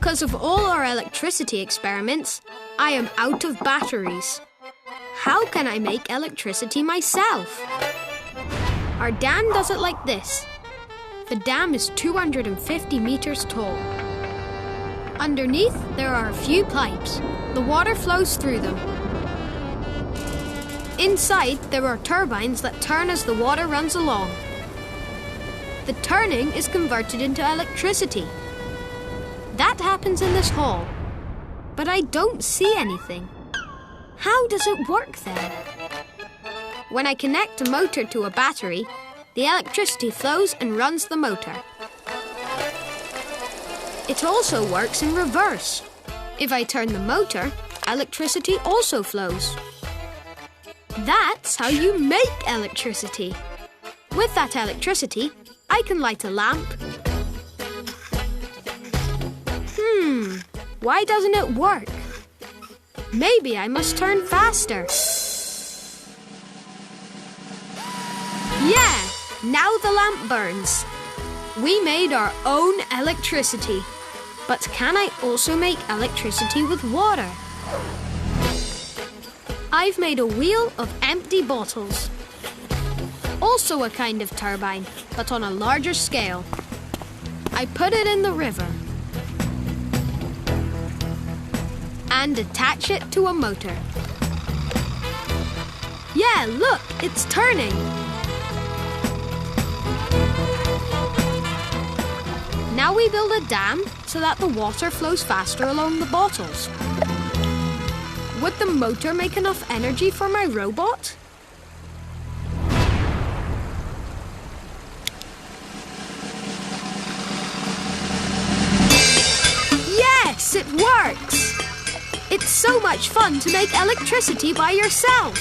Because of all our electricity experiments, I am out of batteries. How can I make electricity myself? Our dam does it like this. The dam is 250 meters tall. Underneath, there are a few pipes. The water flows through them. Inside, there are turbines that turn as the water runs along. The turning is converted into electricity. That happens in this hall. But I don't see anything. How does it work then? When I connect a motor to a battery, the electricity flows and runs the motor. It also works in reverse. If I turn the motor, electricity also flows. That's how you make electricity. With that electricity, I can light a lamp. Why doesn't it work? Maybe I must turn faster. Yeah, now the lamp burns. We made our own electricity. But can I also make electricity with water? I've made a wheel of empty bottles. Also a kind of turbine, but on a larger scale. I put it in the river and attach it to a motor. Yeah, look, it's turning. Now we build a dam so that the water flows faster along the bottles. Would the motor make enough energy for my robot? Yes, it works! It's so much fun to make electricity by yourself.